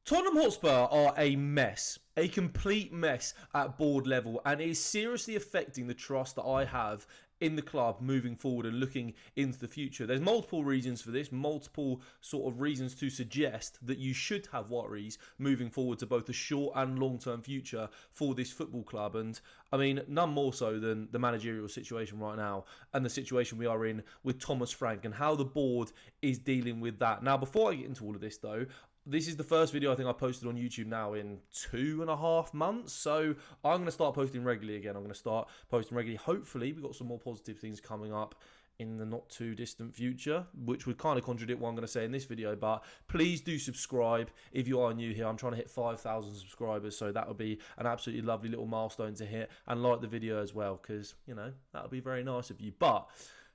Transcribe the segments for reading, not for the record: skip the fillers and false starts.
Tottenham Hotspur are a mess, a complete mess at board level, and it is seriously affecting the trust that I have in the club moving forward and looking into the future. There's multiple reasons for this, multiple sort of reasons to suggest that you should have worries moving forward to both the short and long-term future for this football club. And I mean, none more so than the managerial situation right now and the situation we are in with Thomas Frank and how the board is dealing with that. Now, before I get into all of this though, this is the first video I think I posted on YouTube now in 2.5 months. So I'm going to start posting regularly again. I'm going to start posting regularly. Hopefully, we've got some more positive things coming up in the not too distant future, which would kind of contradict what I'm going to say in this video. But please do subscribe if you are new here. I'm trying to hit 5,000 subscribers. So that would be an absolutely lovely little milestone to hit. And like the video as well, because, you know, that would be very nice of you. But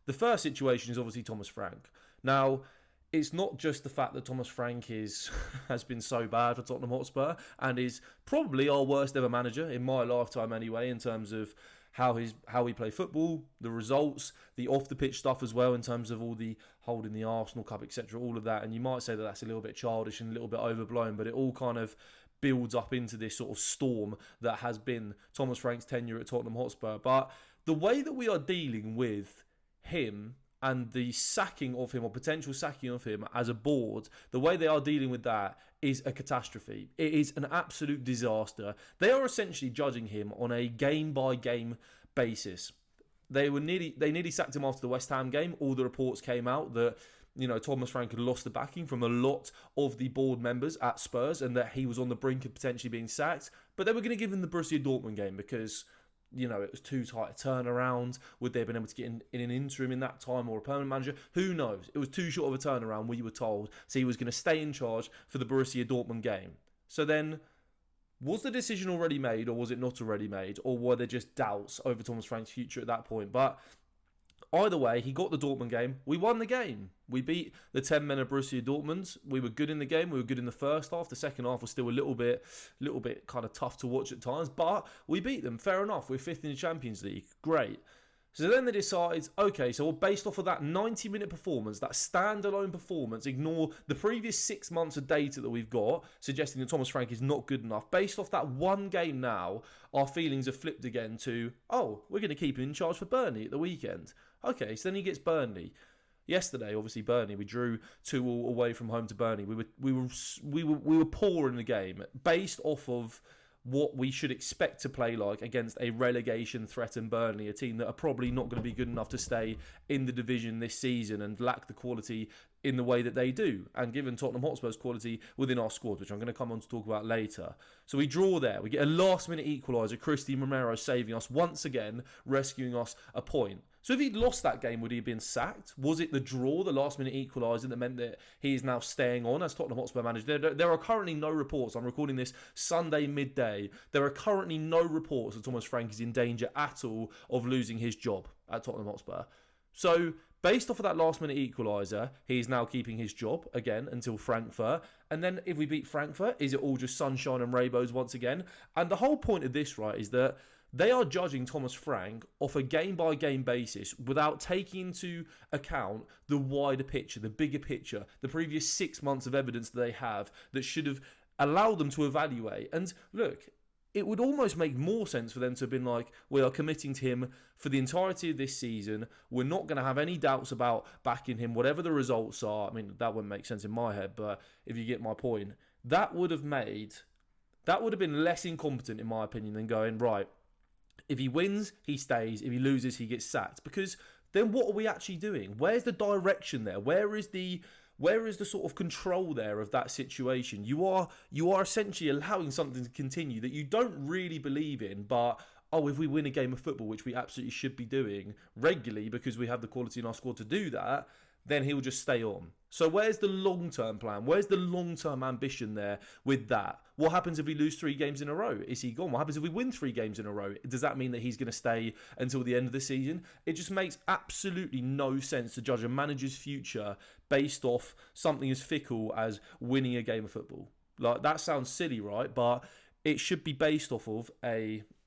the first situation is obviously Thomas Frank. Now, it's not just the fact that Thomas Frank has been so bad for Tottenham Hotspur and is probably our worst ever manager in my lifetime anyway, in terms of how we play football, the results, the off the pitch stuff as well, in terms of all the holding the Arsenal Cup, etc., all of that. And you might say that that's a little bit childish and a little bit overblown, but it all kind of builds up into this sort of storm that has been Thomas Frank's tenure at Tottenham Hotspur. But the way that we are dealing with him and the sacking of him or potential sacking of him as a board, the way they are dealing with that is a catastrophe. It is an absolute disaster. They are essentially judging him on a game-by-game basis. They nearly sacked him after the West Ham game. All the reports came out that, you know, Thomas Frank had lost the backing from a lot of the board members at Spurs and that he was on the brink of potentially being sacked. But they were going to give him the Borussia Dortmund game because, you know, it was too tight a turnaround. Would they have been able to get in an interim in that time or a permanent manager? Who knows? It was too short of a turnaround, we were told. So he was going to stay in charge for the Borussia Dortmund game. So then, was the decision already made or was it not already made? Or were there just doubts over Thomas Frank's future at that point? But either way, he got the Dortmund game. We won the game. We beat the 10 men of Borussia Dortmund. We were good in the game. We were good in the first half. The second half was still a little bit kind of tough to watch at times. But we beat them. Fair enough. We're fifth in the Champions League. Great. So then they decide, okay, so based off of that 90-minute performance, that standalone performance, ignore the previous 6 months of data that we've got, suggesting that Thomas Frank is not good enough. Based off that one game now, our feelings have flipped again to, oh, we're going to keep him in charge for Burnley at the weekend. Okay, so then he gets Burnley. Yesterday, obviously, Burnley, we drew 2-2 away from home to Burnley. We were poor in the game, based off of what we should expect to play like against a relegation threatened Burnley, a team that are probably not going to be good enough to stay in the division this season and lack the quality in the way that they do, and given Tottenham Hotspur's quality within our squad, which I'm going to come on to talk about later. So we draw there. We get a last-minute equaliser, Christy Romero saving us once again, rescuing us a point. So if he'd lost that game, would he have been sacked? Was it the draw, the last-minute equaliser, that meant that he is now staying on as Tottenham Hotspur manager? There are currently no reports. I'm recording this Sunday midday. There are currently no reports that Thomas Frank is in danger at all of losing his job at Tottenham Hotspur. So, based off of that last-minute equaliser, he's now keeping his job, again, until Frankfurt. And then, if we beat Frankfurt, is it all just sunshine and rainbows once again? And the whole point of this, right, is that they are judging Thomas Frank off a game-by-game basis without taking into account the wider picture, the bigger picture, the previous 6 months of evidence that they have that should have allowed them to evaluate. And, look, it would almost make more sense for them to have been like, we are committing to him for the entirety of this season. We're not going to have any doubts about backing him, whatever the results are. I mean, that wouldn't make sense in my head, but if you get my point, that would have been less incompetent, in my opinion, than going, right, if he wins, he stays. If he loses, he gets sacked. Because then what are we actually doing? Where's the direction there? Where is the sort of control there of that situation? You are essentially allowing something to continue that you don't really believe in, but if we win a game of football, which we absolutely should be doing regularly because we have the quality in our squad to do that, then he'll just stay on. So where's the long-term plan? Where's the long-term ambition there with that? What happens if we lose 3 games in a row? Is he gone? What happens if we win 3 games in a row? Does that mean that he's going to stay until the end of the season? It just makes absolutely no sense to judge a manager's future based off something as fickle as winning a game of football. Like, that sounds silly, right? But it should be based off of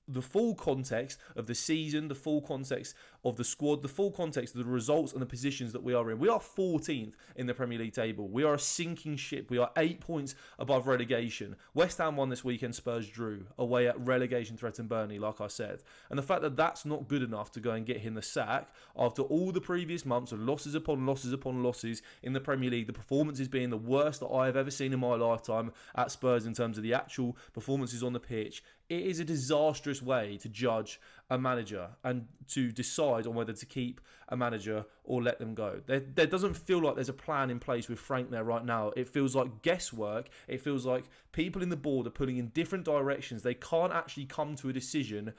the full context of the season, the full context of the squad, the full context of the results and the positions that we are in. We are 14th in the Premier League table. We are a sinking ship. We are 8 points above relegation. West Ham won this weekend, Spurs drew away at relegation threatened Burnley, like I said. And the fact that that's not good enough to go and get him the sack after all the previous months of losses upon losses upon losses in the Premier League, the performances being the worst that I have ever seen in my lifetime at Spurs in terms of the actual performances on the pitch, it is a disastrous way to judge a manager and to decide on whether to keep a manager or let them go. There doesn't feel like there's a plan in place with Frank there right now. It feels like guesswork. It feels like people in the board are pulling in different directions. They can't actually come to a decision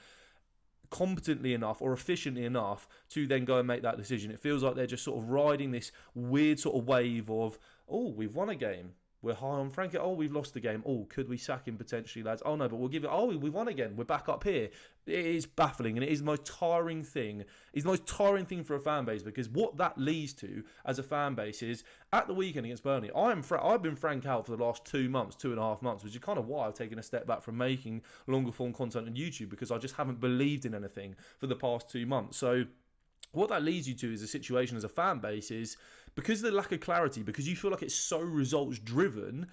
competently enough or efficiently enough to then go and make that decision. It feels like they're just sort of riding this weird sort of wave of, oh, we've won a game. We're high on Frank. Oh, we've lost the game. Oh, could we sack him potentially, lads? Oh, no, but we'll give it. Oh, we've won again. We're back up here. It is baffling, and it is the most tiring thing. It's the most tiring thing for a fan base, because what that leads to as a fan base is, at the weekend against Burnley, I've been Frank out for the last 2 months, 2.5 months, which is kind of why I've taken a step back from making longer form content on YouTube, because I just haven't believed in anything for the past 2 months. So what that leads you to is a situation as a fan base is, because of the lack of clarity, because you feel like it's so results driven,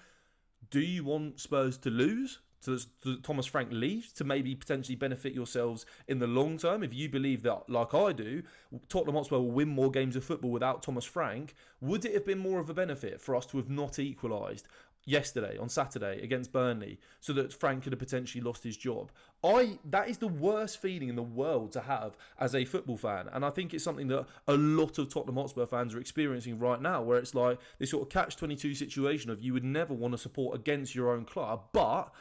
do you want Spurs to lose? To Thomas Frank leaves to maybe potentially benefit yourselves in the long term? If you believe that, like I do, Tottenham Hotspur will win more games of football without Thomas Frank, would it have been more of a benefit for us to have not equalised yesterday, on Saturday, against Burnley, so that Frank could have potentially lost his job? That is the worst feeling in the world to have as a football fan, and I think it's something that a lot of Tottenham Hotspur fans are experiencing right now, where it's like this sort of catch-22 situation of you would never want to support against your own club, but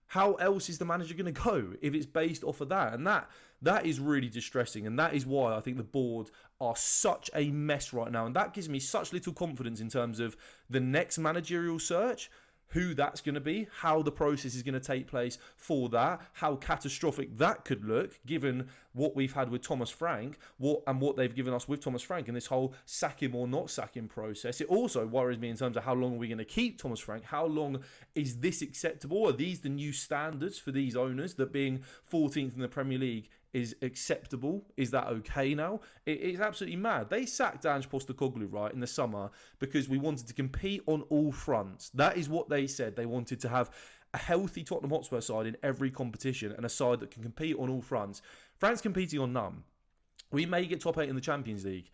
how else is the manager going to go if it's based off of that? And that is really distressing, and that is why I think the board are such a mess right now, and that gives me such little confidence in terms of the next managerial search, who that's going to be, how the process is going to take place for that, how catastrophic that could look given what we've had with Thomas Frank, what they've given us with Thomas Frank and this whole sack him or not sack him process. It also worries me in terms of how long are we going to keep Thomas Frank? How long is this acceptable? Are these the new standards for these owners, that being 14th in the Premier League is acceptable? Is that okay now? It's absolutely mad. They sacked Ange Postecoglou, right, in the summer because we wanted to compete on all fronts. That is what they said. They wanted to have a healthy Tottenham Hotspur side in every competition and a side that can compete on all fronts. Frank's competing on none. We may get top 8 in the Champions League,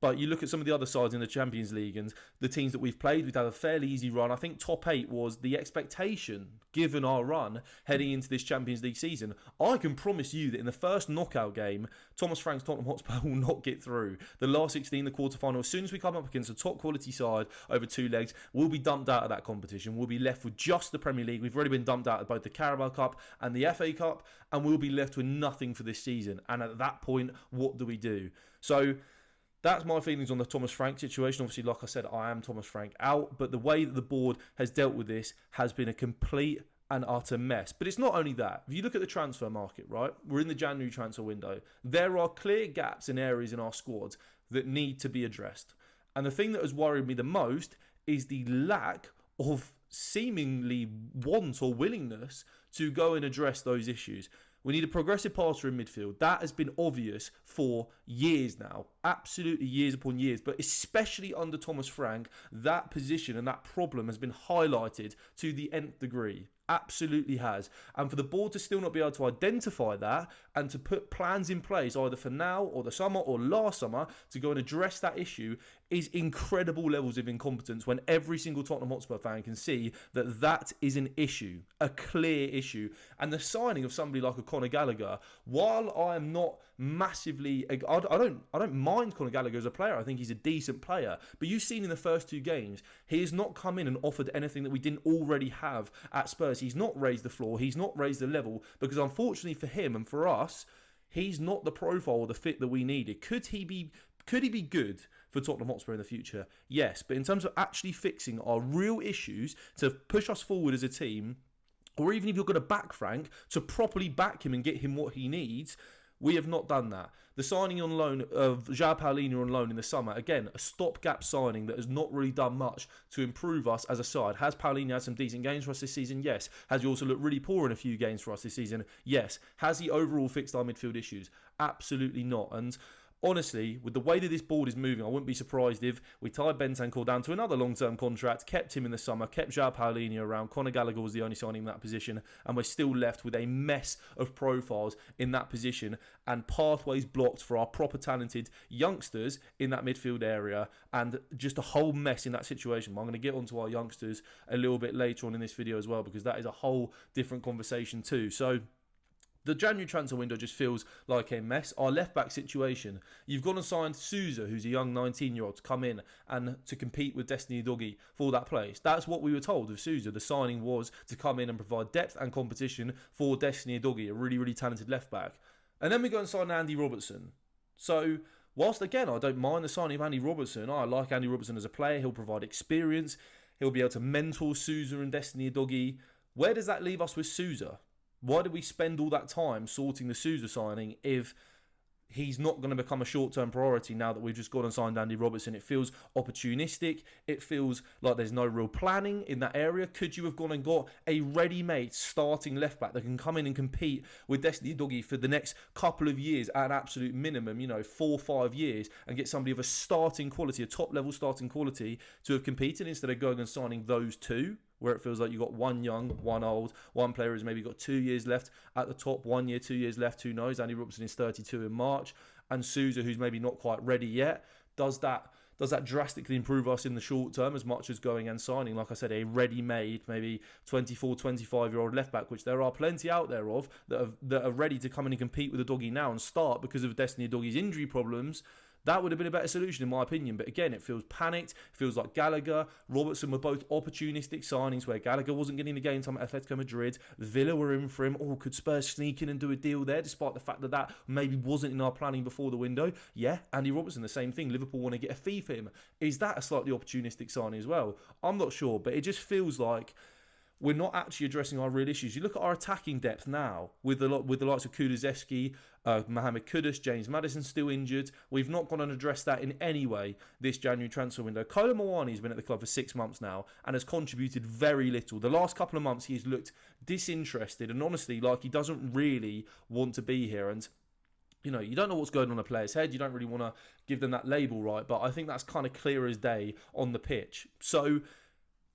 but you look at some of the other sides in the Champions League and the teams that we've played, we've had a fairly easy run. I think top 8 was the expectation given our run heading into this Champions League season. I can promise you that in the first knockout game, Thomas Frank's Tottenham Hotspur will not get through. The last 16, the quarterfinal, as soon as we come up against a top quality side over 2 legs, we'll be dumped out of that competition. We'll be left with just the Premier League. We've already been dumped out of both the Carabao Cup and the FA Cup, and we'll be left with nothing for this season. And at that point, what do we do? So that's my feelings on the Thomas Frank situation. Obviously, like I said, I am Thomas Frank out, but the way that the board has dealt with this has been a complete and utter mess. But it's not only that. If you look at the transfer market, right, we're in the January transfer window. There are clear gaps in areas in our squad that need to be addressed. And the thing that has worried me the most is the lack of seemingly want or willingness to go and address those issues. We need a progressive passer in midfield. That has been obvious for years now. Absolutely years upon years. But especially under Thomas Frank, that position and that problem has been highlighted to the nth degree. Absolutely has. And for the board to still not be able to identify that and to put plans in place either for now or the summer or last summer to go and address that issue is incredible levels of incompetence, when every single Tottenham Hotspur fan can see that that is an issue, a clear issue. And the signing of somebody like a Conor Gallagher, while I am not massively, I don't mind Conor Gallagher as a player. I think he's a decent player. But you've seen in the first 2 games, he has not come in and offered anything that we didn't already have at Spurs. He's not raised the floor. He's not raised the level, because unfortunately for him and for us, he's not the profile or the fit that we needed. Could he be good for Tottenham Hotspur in the future? Yes, but in terms of actually fixing our real issues to push us forward as a team, or even if you're going to back Frank, to properly back him and get him what he needs, we have not done that. The signing on loan of João Paulinho on loan in the summer, again, a stopgap signing that has not really done much to improve us as a side. Has Paulinho had some decent games for us this season? Yes. Has he also looked really poor in a few games for us this season? Yes. Has he overall fixed our midfield issues? Absolutely not. And honestly, with the way that this board is moving, I wouldn't be surprised if we tied Bentancur down to another long-term contract, kept him in the summer, kept João Paulinho around. Conor Gallagher was the only signing in that position, and we're still left with a mess of profiles in that position and pathways blocked for our proper talented youngsters in that midfield area, and just a whole mess in that situation. But I'm going to get onto our youngsters a little bit later on in this video as well, because that is a whole different conversation too. So the January transfer window just feels like a mess. Our left-back situation, you've gone and signed Sousa, who's a young 19-year-old, to come in and to compete with Destiny Udogie for that place. That's what we were told of Sousa. The signing was to come in and provide depth and competition for Destiny Udogie, a really, really talented left-back. And then we go and sign Andy Robertson. So whilst, again, I don't mind the signing of Andy Robertson, I like Andy Robertson as a player. He'll provide experience. He'll be able to mentor Sousa and Destiny Udogie. Where does that leave us with Sousa? Why did we spend all that time sorting the Sousa signing if he's not going to become a short-term priority now that we've just gone and signed Andy Robertson? It feels opportunistic. It feels like there's no real planning in that area. Could you have gone and got a ready-made starting left-back that can come in and compete with Destiny Udogie for the next couple of years at an absolute minimum, 4 or 5 years, and get somebody of a starting quality, a top-level starting quality to have competed instead of going and signing those two? Where it feels like you've got one young, one old, one player who's maybe got 2 years left at the top, 1 year, 2 years left, who knows? Andy Robertson is 32 in March, and Sousa, who's maybe not quite ready yet. Does that drastically improve us in the short term as much as going and signing, like I said, a ready-made, maybe 24, 25-year-old left-back, which there are plenty out there of, that are ready to come in and compete with the Doggy now and start because of Destiny Doggie's injury problems? That would have been a better solution in my opinion. But again, it feels panicked. It feels like Gallagher, Robertson were both opportunistic signings where Gallagher wasn't getting the game time at Atletico Madrid. Villa were in for him. Oh, could Spurs sneak in and do a deal there despite the fact that that maybe wasn't in our planning before the window? Yeah, Andy Robertson, the same thing. Liverpool want to get a fee for him. Is that a slightly opportunistic signing as well? I'm not sure, but it just feels like we're not actually addressing our real issues. You look at our attacking depth now with the likes of Kulusevski, Mohamed Kudus, James Maddison still injured. We've not gone and addressed that in any way this January transfer window. Kolo Muani's been at the club for 6 months now and has contributed very little. The last couple of months he's looked disinterested and honestly like he doesn't really want to be here. And you don't know what's going on in a player's head. You don't really want to give them that label, right? But I think that's kind of clear as day on the pitch. So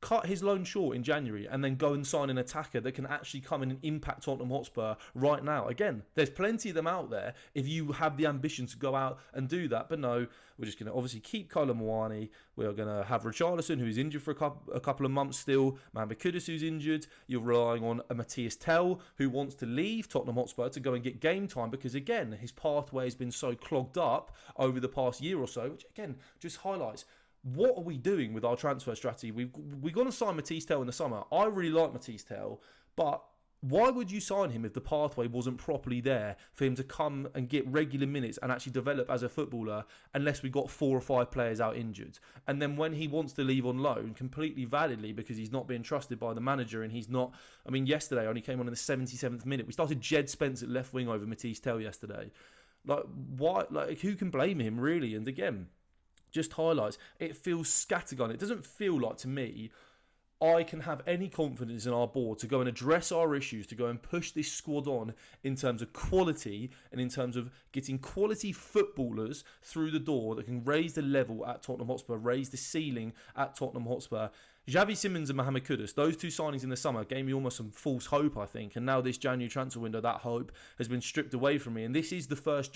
cut his loan short in January and then go and sign an attacker that can actually come in and impact Tottenham Hotspur right now. Again, there's plenty of them out there if you have the ambition to go out and do that. But no, we're just going to obviously keep Kolo Muani. We're going to have Richarlison, who's injured for a couple of months still. Mohamed Kudus, who's injured. You're relying on a Matthias Tell, who wants to leave Tottenham Hotspur to go and get game time because, again, his pathway has been so clogged up over the past year or so, which, again, just highlights what are we doing with our transfer strategy? We're going to sign Matthias Tell in the summer. I really like Matthias Tell, but why would you sign him if the pathway wasn't properly there for him to come and get regular minutes and actually develop as a footballer unless we got 4 or 5 players out injured? And then when he wants to leave on loan, completely validly because he's not being trusted by the manager and he's not... I mean, yesterday only came on in the 77th minute. We started Jed Spence at left wing over Matthias Tell yesterday. Like, why? Like, who can blame him, really? And again, just highlights, it feels scattergun. It doesn't feel like, to me, I can have any confidence in our board to go and address our issues, to go and push this squad on in terms of quality and in terms of getting quality footballers through the door that can raise the level at Tottenham Hotspur, raise the ceiling at Tottenham Hotspur. Xavi Simons and Mohamed Kudus, those two signings in the summer gave me almost some false hope, I think. And now this January transfer window, that hope has been stripped away from me. And this is the first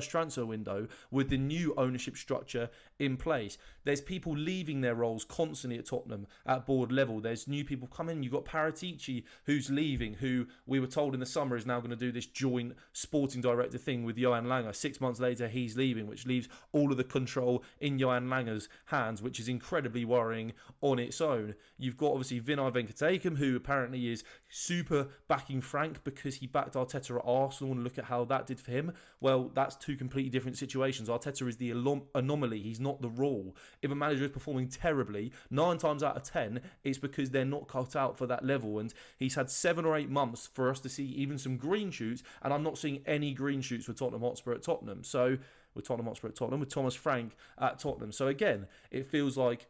transfer window with the new ownership structure in place. There's people leaving their roles constantly at Tottenham at board level. There's new people coming. You've got Paratici, who's leaving, who we were told in the summer is now going to do this joint sporting director thing with Johan Langer. 6 months later, he's leaving, which leaves all of the control in Johan Langer's hands, which is incredibly worrying on its own. You've got obviously Vinay Venkatekam, who apparently is super backing Frank because he backed Arteta at Arsenal, and look at how that did for him. Well, that's two completely different situations. Arteta is the anomaly. He's not the rule. If a manager is performing terribly, 9 times out of 10, it's because they're not cut out for that level. And he's had 7 or 8 months for us to see even some green shoots, and I'm not seeing any green shoots with Tottenham Hotspur at Tottenham. So, with Tottenham Hotspur at Tottenham, with Thomas Frank at Tottenham. So again, it feels like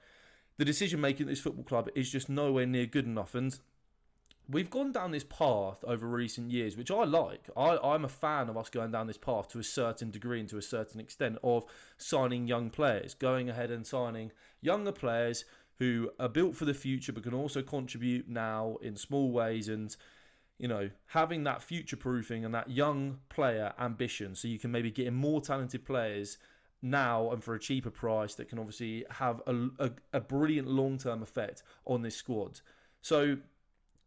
the decision-making at this football club is just nowhere near good enough. And we've gone down this path over recent years, which I like. I'm a fan of us going down this path to a certain degree and to a certain extent of signing young players, going ahead and signing younger players who are built for the future but can also contribute now in small ways, and having that future proofing and that young player ambition, so you can maybe get in more talented players now and for a cheaper price that can obviously have a brilliant long-term effect on this squad. So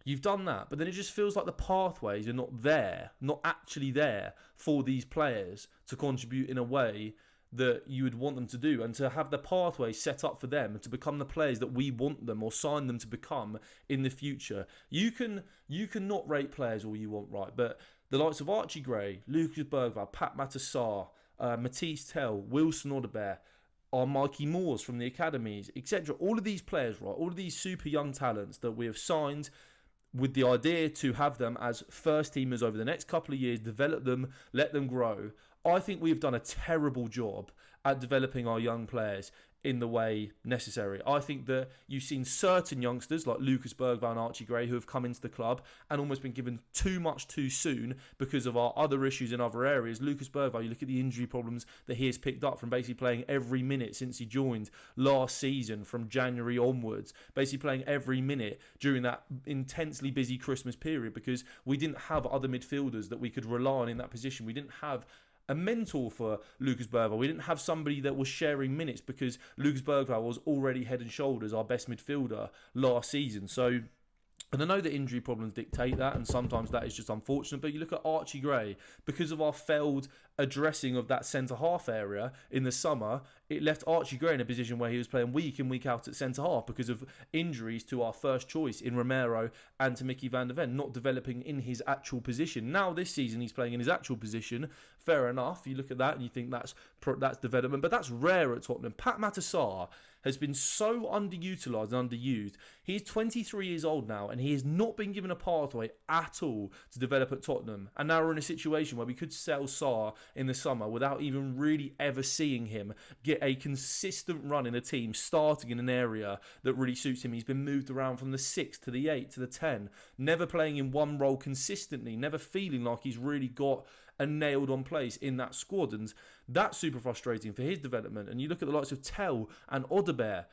you've done that, but then it just feels like the pathways are not actually there for these players to contribute in a way that you would want them to do, and to have the pathway set up for them and to become the players that we want them or sign them to become in the future. You can not rate players all you want, right? But the likes of Archie Gray, Lucas Bergvall, Pat Matassar, Matisse Tell, Wilson Odobert, our Mikey Moores from the academies, etc. All of these players, right? All of these super young talents that we have signed with the idea to have them as first teamers over the next couple of years, develop them, let them grow. I think we've done a terrible job at developing our young players in the way necessary. I think that you've seen certain youngsters like Lucas Bergvall and Archie Gray who have come into the club and almost been given too much too soon because of our other issues in other areas. Lucas Bergvall, you look at the injury problems that he has picked up from basically playing every minute since he joined last season from January onwards, basically playing every minute during that intensely busy Christmas period because we didn't have other midfielders that we could rely on in that position. We didn't have a mentor for Lucas Bergvall. We didn't have somebody that was sharing minutes because Lucas Bergvall was already head and shoulders our best midfielder last season. So, and I know that injury problems dictate that, and sometimes that is just unfortunate, but you look at Archie Gray, because of our failed addressing of that centre-half area in the summer, it left Archie Gray in a position where he was playing week in, week out at centre-half because of injuries to our first choice in Romero and to Mickey van der Ven, not developing in his actual position. Now this season he's playing in his actual position, fair enough. You look at that and you think that's development, but that's rare at Tottenham. Pat Matassar has been so underutilised and underused. He's 23 years old now and he has not been given a pathway at all to develop at Tottenham. And now we're in a situation where we could sell Sarr in the summer without even really ever seeing him get a consistent run in a team, starting in an area that really suits him. He's been moved around from the 6 to the 8 to the 10, never playing in one role consistently, never feeling like he's really got a nailed on place in that squad, and that's super frustrating for his development. And you look at the likes of Tell and Odobert,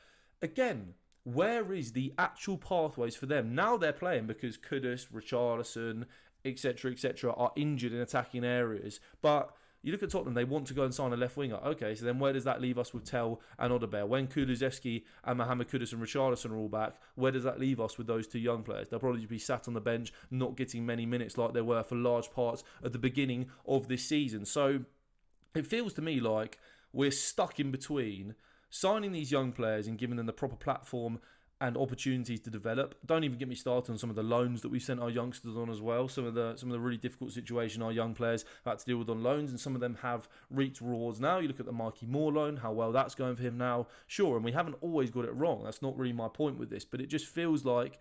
again, where is the actual pathways for them? Now they're playing because Kudus, Richarlison, etc., are injured in attacking areas, but you look at Tottenham, they want to go and sign a left winger. Okay, so then where does that leave us with Tell and Odobert? When Kulusevski and Mohamed Kudus and Richarlison are all back, where does that leave us with those two young players? They'll probably be sat on the bench, not getting many minutes like they were for large parts at the beginning of this season. So it feels to me like we're stuck in between signing these young players and giving them the proper platform and opportunities to develop. Don't even get me started on some of the loans that we've sent our youngsters on as well. Some of the really difficult situation our young players have had to deal with on loans, and some of them have reaped rewards now. You look at the Mikey Moore loan, how well that's going for him now. Sure, and we haven't always got it wrong. That's not really my point with this, but it just feels like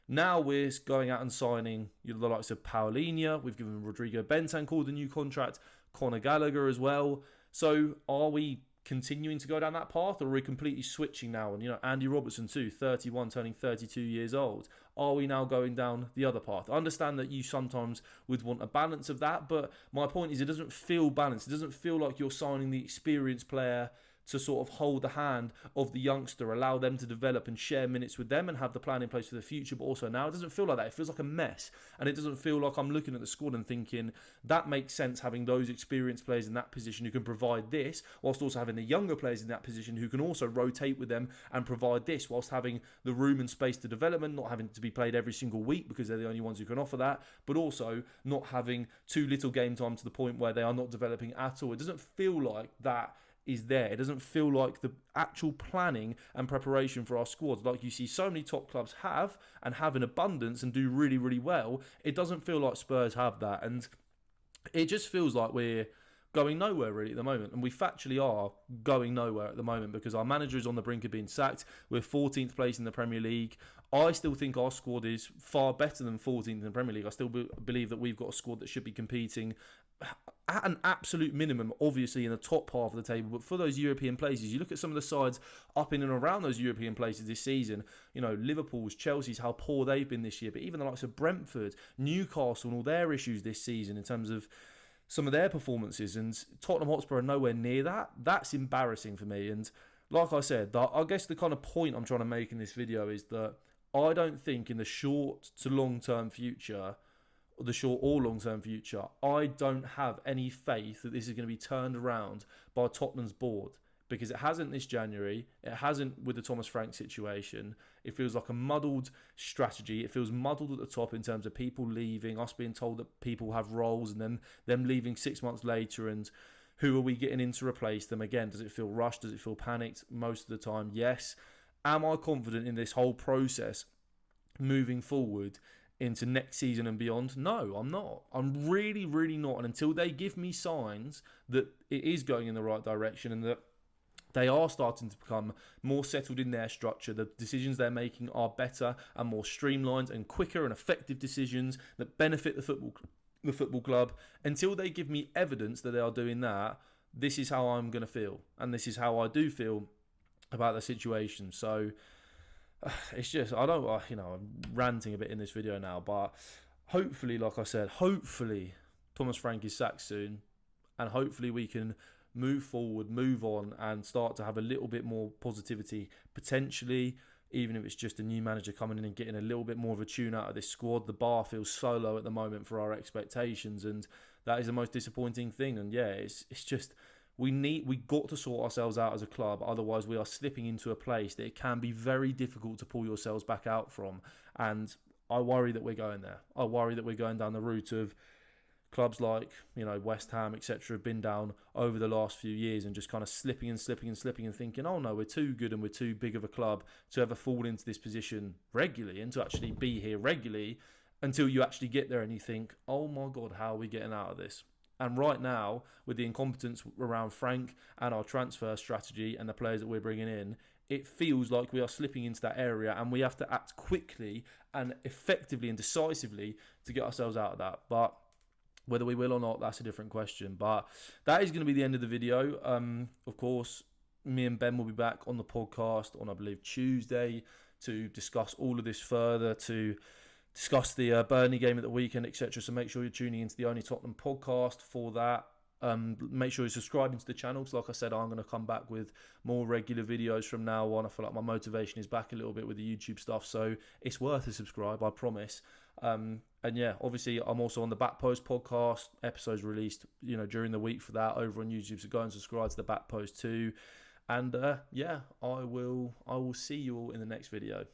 now we're going out and signing the likes of Paulinho. We've given Rodrigo Bentancur the new contract, Conor Gallagher as well. So are we continuing to go down that path, or are we completely switching now? And Andy Robertson too, 31 turning 32 years old. Are we now going down the other path? I understand that you sometimes would want a balance of that, but my point is it doesn't feel balanced. It doesn't feel like you're signing the experienced player to sort of hold the hand of the youngster, allow them to develop and share minutes with them and have the plan in place for the future. But also now it doesn't feel like that. It feels like a mess, and it doesn't feel like I'm looking at the squad and thinking that makes sense, having those experienced players in that position who can provide this, whilst also having the younger players in that position who can also rotate with them and provide this, whilst having the room and space to development, not having to be played every single week because they're the only ones who can offer that, but also not having too little game time to the point where they are not developing at all. It doesn't feel like that is there. It doesn't feel like the actual planning and preparation for our squads, like you see so many top clubs have and have in abundance and do really, really well. It doesn't feel like Spurs have that, and it just feels like we're going nowhere really at the moment. And we factually are going nowhere at the moment because our manager is on the brink of being sacked. We're 14th place in the Premier League. I still think our squad is far better than 14th in the Premier League. I still believe that we've got a squad that should be competing at an absolute minimum, obviously in the top half of the table, but for those European places, you look at some of the sides up in and around those European places this season, you know, Liverpool's, Chelsea's, how poor they've been this year, but even the likes of Brentford, Newcastle and all their issues this season in terms of some of their performances, and Tottenham Hotspur are nowhere near that. That's embarrassing for me. And like I said, I guess the kind of point I'm trying to make in this video is that I don't think in the short to long-term future, the short or long-term future, I don't have any faith that this is going to be turned around by Tottenham's board, because it hasn't this January. It hasn't with the Thomas Frank situation. It feels like a muddled strategy. It feels muddled at the top in terms of people leaving, us being told that people have roles, and then them leaving 6 months later, and who are we getting in to replace them? Again, does it feel rushed? Does it feel panicked? Most of the time, yes. Am I confident in this whole process moving forward into next season and beyond? No, I'm not. I'm really, really not. And until they give me signs that it is going in the right direction and that they are starting to become more settled in their structure, the decisions they're making are better and more streamlined and quicker and effective decisions that benefit the football club, until they give me evidence that they are doing that, this is how I'm going to feel. And this is how I do feel about the situation. So it's just, I'm ranting a bit in this video now, but hopefully, like I said, hopefully Thomas Frank is sacked soon, and hopefully we can move forward, move on, and start to have a little bit more positivity, potentially, even if it's just a new manager coming in and getting a little bit more of a tune out of this squad. The bar feels so low at the moment for our expectations, and that is the most disappointing thing. And yeah, it's just, we got to sort ourselves out as a club, otherwise we are slipping into a place that it can be very difficult to pull yourselves back out from. And I worry that we're going there. I worry that we're going down the route of clubs like, West Ham, etc., have been down over the last few years and just kind of slipping and thinking, oh no, we're too good and we're too big of a club to ever fall into this position regularly and to actually be here regularly, until you actually get there and you think, oh my God, how are we getting out of this? And right now, with the incompetence around Frank and our transfer strategy and the players that we're bringing in, it feels like we are slipping into that area, and we have to act quickly and effectively and decisively to get ourselves out of that. But whether we will or not, that's a different question. But that is going to be the end of the video. Of course, me and Ben will be back on the podcast on, I believe, Tuesday to discuss all of this further, to discuss the Burnley game at the weekend, etc. So make sure you're tuning into the Only Tottenham podcast for that. Make sure you're subscribing to the channel, because like I said, I'm going to come back with more regular videos from now on. I feel like my motivation is back a little bit with the YouTube stuff, so it's worth a subscribe, I promise. And yeah, obviously I'm also on the Back Post podcast, episodes released during the week for that over on YouTube, so go and subscribe to the Back Post too. And yeah, I will see you all in the next video.